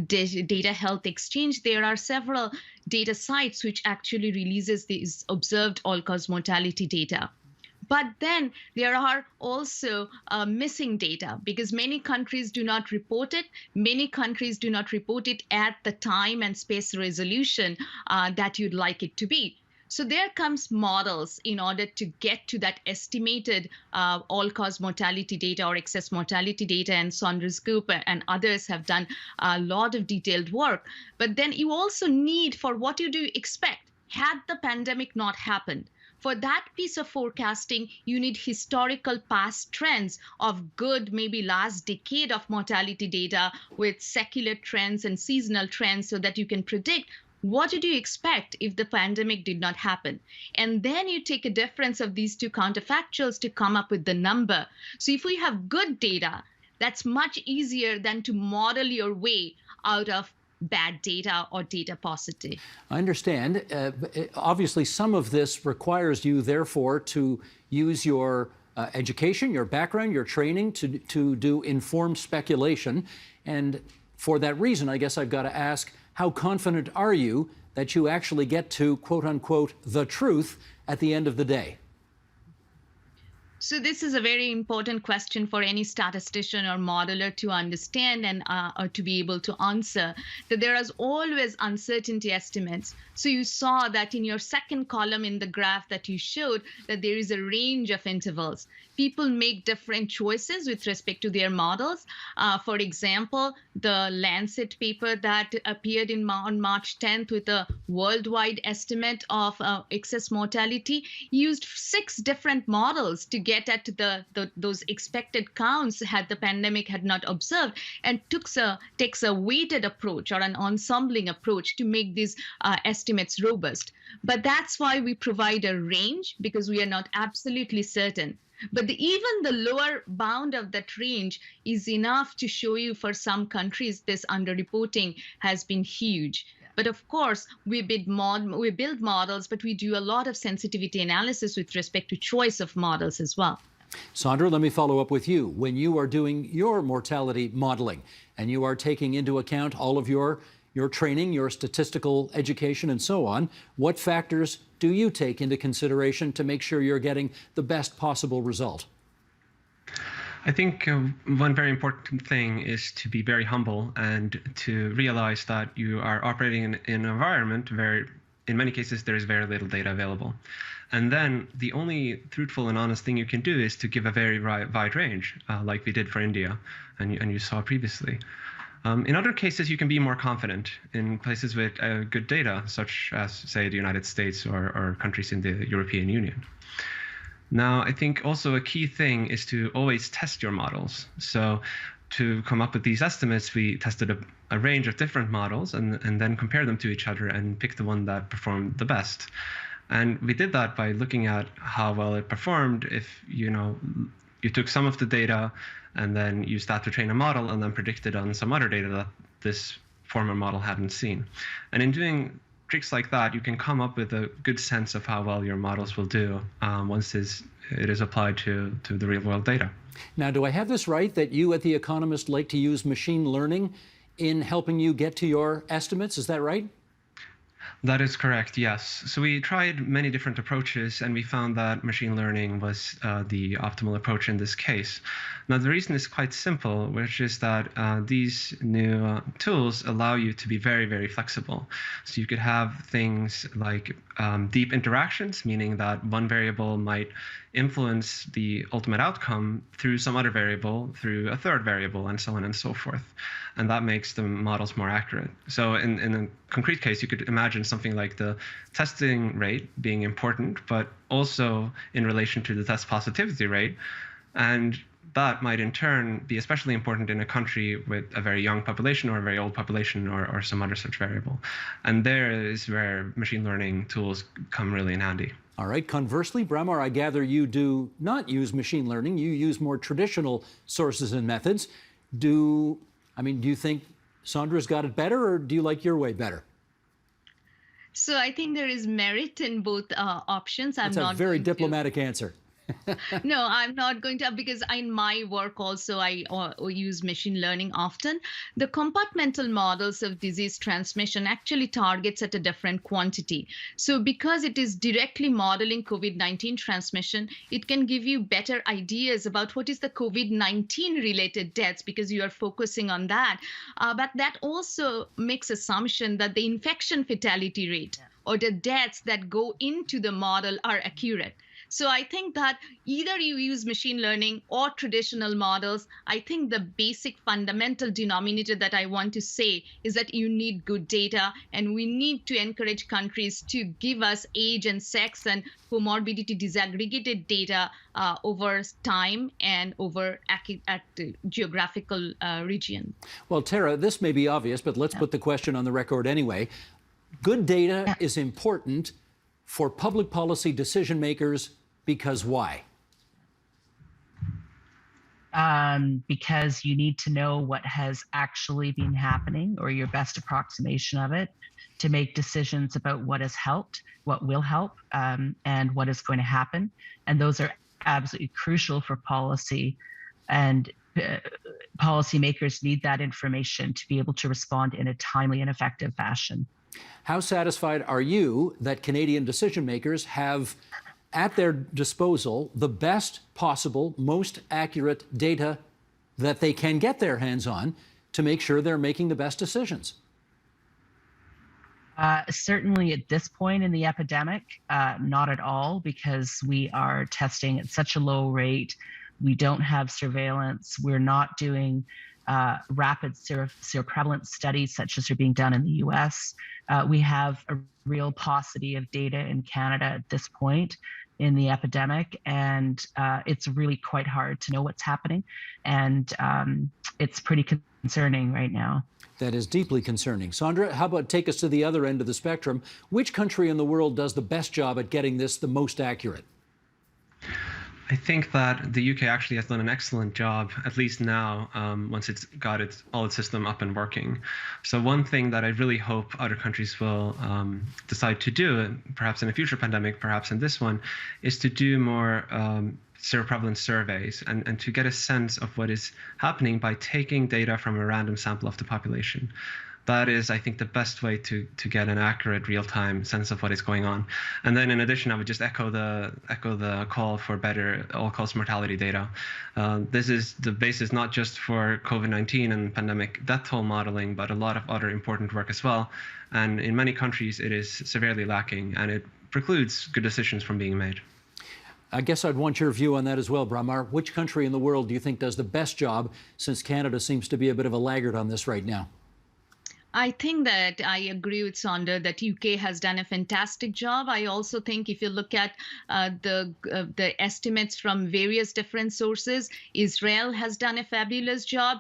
data health exchange, there are several data sites which actually releases these observed all-cause mortality data. But then there are also missing data because many countries do not report it. Many countries do not report it at the time and space resolution that you'd like it to be. So there comes models in order to get to that estimated all-cause mortality data or excess mortality data, and Saunders Group and others have done a lot of detailed work. But then you also need, for what you do expect, had the pandemic not happened, for that piece of forecasting, you need historical past trends of good, maybe last decade of mortality data with secular trends and seasonal trends so that you can predict what did you expect if the pandemic did not happen. And then you take a difference of these two counterfactuals to come up with the number. So if we have good data, that's much easier than to model your way out of bad data or data paucity.
I understand. Obviously, some of this requires you, therefore, to use your education, your background, your training to do informed speculation. And for that reason, I guess I've got to ask, how confident are you that you actually get to, quote unquote, the truth at the end of the day?
So this is a very important question for any statistician or modeler to understand and or to be able to answer, that there is always uncertainty estimates. So you saw that in your second column in the graph that you showed that there is a range of intervals. People make different choices with respect to their models. For example, the Lancet paper that appeared on March 10th with a worldwide estimate of excess mortality used 6 different models to get at those expected counts had the pandemic had not observed, and takes a weighted approach or an ensembling approach to make these estimates robust. But that's why we provide a range, because we are not absolutely certain. But even the lower bound of that range is enough to show you for some countries this underreporting has been huge. But of course, we build models, but we do a lot of sensitivity analysis with respect to choice of models as well.
Sandra, let me follow up with you. When you are doing your mortality modeling and you are taking into account all of your training, your statistical education, and so on, what factors do you take into consideration to make sure you're getting the best possible result?
I think one very important thing is to be very humble and to realize that you are operating in an environment where, in many cases, there is very little data available. And then the only truthful and honest thing you can do is to give a very wide range, like we did for India, and you saw previously. In other cases, you can be more confident in places with good data, such as, say, the United States or countries in the European Union. Now, I think also a key thing is to always test your models. So to come up with these estimates, we tested a range of different models and then compared them to each other and picked the one that performed the best. And we did that by looking at how well it performed if you took some of the data and then used that to train a model and then predicted on some other data that this former model hadn't seen. And in doing tricks like that, you can come up with a good sense of how well your models will do once it is applied to the real world data.
Now, do I have this right that you at The Economist like to use machine learning in helping you get to your estimates? Is that right?
That is correct, yes. So we tried many different approaches, and we found that machine learning was the optimal approach in this case. Now, the reason is quite simple, which is that these new tools allow you to be very, very flexible. So you could have things like deep interactions, meaning that one variable might influence the ultimate outcome through some other variable, through a third variable, and so on and so forth. And that makes the models more accurate. So in a concrete case, you could imagine something like the testing rate being important, but also in relation to the test positivity rate. And that might in turn be especially important in a country with a very young population or a very old population or some other such variable. And there is where machine learning tools come really in handy.
All right. Conversely, Bramar, I gather you do not use machine learning. You use more traditional sources and methods. Do you think Sandra's got it better, or do you like your way better?
So I think there is merit in both options.
That's a very diplomatic answer.
No, I'm not going to, because in my work also I use machine learning often. The compartmental models of disease transmission actually targets at a different quantity. So because it is directly modeling COVID-19 transmission, it can give you better ideas about what is the COVID-19 related deaths, because you are focusing on that. But that also makes assumption that the infection fatality rate or the deaths that go into the model are accurate. So I think that either you use machine learning or traditional models, I think the basic fundamental denominator that I want to say is that you need good data, and we need to encourage countries to give us age and sex and comorbidity disaggregated data over time and over at the geographical region.
Well, Tara, this may be obvious, but let's put the question on the record anyway. Good data is important for public policy decision makers, because why?
Because you need to know what has actually been happening, or your best approximation of it, to make decisions about what has helped, what will help, and what is going to happen. And those are absolutely crucial for policy. And policymakers need that information to be able to respond in a timely and effective fashion.
How satisfied are you that Canadian decision makers have at their disposal the best possible, most accurate data that they can get their hands on to make sure they're making the best decisions?
Certainly at this point in the epidemic, not at all, because we are testing at such a low rate. We don't have surveillance. We're not doing rapid seroprevalence studies such as are being done in the US. We have a real paucity of data in Canada at this point in the epidemic, and it's really quite hard to know what's happening. And it's pretty concerning right now.
That is deeply concerning. Sandra, how about take us to the other end of the spectrum? Which country in the world does the best job at getting this the most accurate?
I think that the UK actually has done an excellent job, at least now, once it's got all its system up and working. So one thing that I really hope other countries will decide to do, perhaps in a future pandemic, perhaps in this one, is to do more seroprevalence surveys and to get a sense of what is happening by taking data from a random sample of the population. That is, I think, the best way to get an accurate, real-time sense of what is going on. And then, in addition, I would just echo the call for better all-cause mortality data. This is the basis not just for COVID-19 and pandemic death toll modeling, but a lot of other important work as well. And in many countries, it is severely lacking, and it precludes good decisions from being made.
I guess I'd want your view on that as well, Bramar. Which country in the world do you think does the best job, since Canada seems to be a bit of a laggard on this right now?
I think that I agree with Sandra that UK has done a fantastic job. I also think if you look at the estimates from various different sources, Israel has done a fabulous job.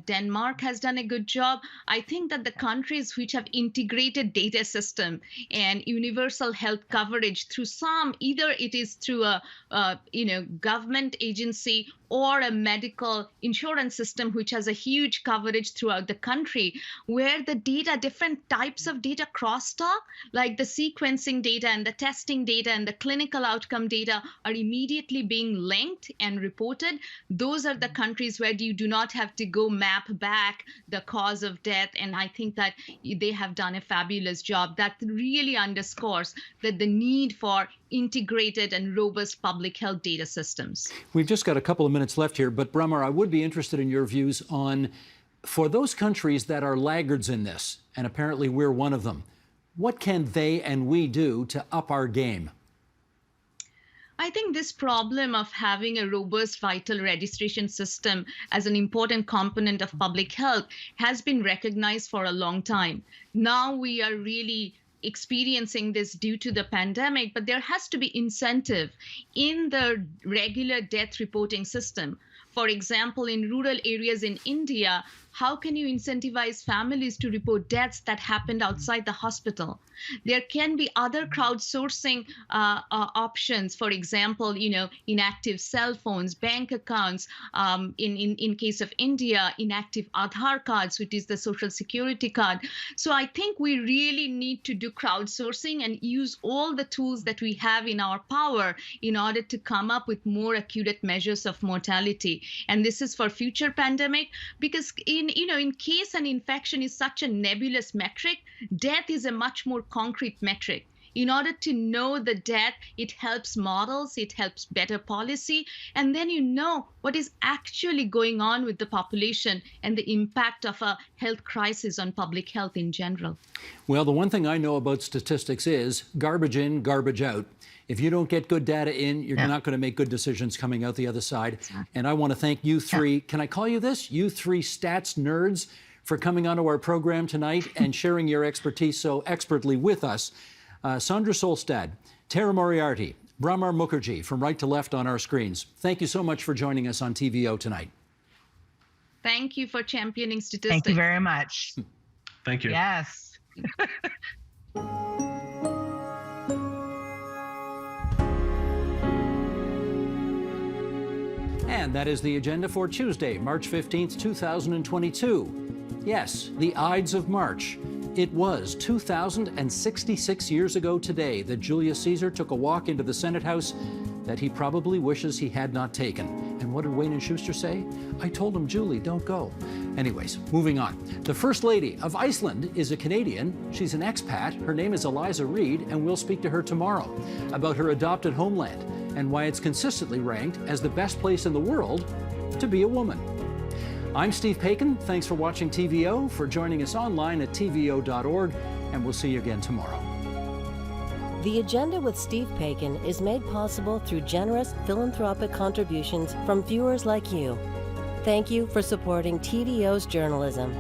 Denmark has done a good job. I think that the countries which have integrated data system and universal health coverage through either it is through a government agency or a medical insurance system which has a huge coverage throughout the country, where the data, different types of data crosstalk, like the sequencing data and the testing data and the clinical outcome data are immediately being linked and reported. Those are the countries where you do not have to go map back the cause of death. And I think that they have done a fabulous job. That really underscores that the need for integrated and robust public health data systems.
We've just got a couple of minutes left here, but Bramar, I would be interested in your views on, for those countries that are laggards in this, and apparently we're one of them, what can they and we do to up our game?
I think this problem of having a robust vital registration system as an important component of public health has been recognized for a long time. Now we are really experiencing this due to the pandemic, but there has to be incentive in the regular death reporting system For example, in rural areas in India, how can you incentivize families to report deaths that happened outside the hospital? There can be other crowdsourcing options. For example, inactive cell phones, bank accounts. In case of India, inactive Aadhaar cards, which is the social security card. So I think we really need to do crowdsourcing and use all the tools that we have in our power in order to come up with more accurate measures of mortality. And this is for future pandemic, because in case an infection is such a nebulous metric, death is a much more concrete metric. In order to know the death, it helps models, it helps better policy, and then you know what is actually going on with the population and the impact of a health crisis on public health in general.
Well, the one thing I know about statistics is garbage in, garbage out. If you don't get good data in, you're not going to make good decisions coming out the other side. Exactly. And I want to thank you three, can I call you this? You three stats nerds for coming onto our program tonight and sharing your expertise so expertly with us. Sandra Solstad, Tara Moriarty, Brahmar Mukherjee from right to left on our screens. Thank you so much for joining us on TVO tonight.
Thank you for championing statistics.
Thank you very much.
Thank you.
Yes.
And that is the agenda for Tuesday, March 15th, 2022. Yes, the Ides of March. It was 2,066 years ago today that Julius Caesar took a walk into the Senate House that he probably wishes he had not taken. And what did Wayne and Schuster say? I told him, Julie, don't go. Anyways, moving on. The First Lady of Iceland is a Canadian. She's an expat. Her name is Eliza Reid, and we'll speak to her tomorrow about her adopted homeland and why it's consistently ranked as the best place in the world to be a woman. I'm Steve Paikin. Thanks for watching TVO, for joining us online at tvo.org, and we'll see you again tomorrow.
The Agenda with Steve Paikin is made possible through generous philanthropic contributions from viewers like you. Thank you for supporting TVO's journalism.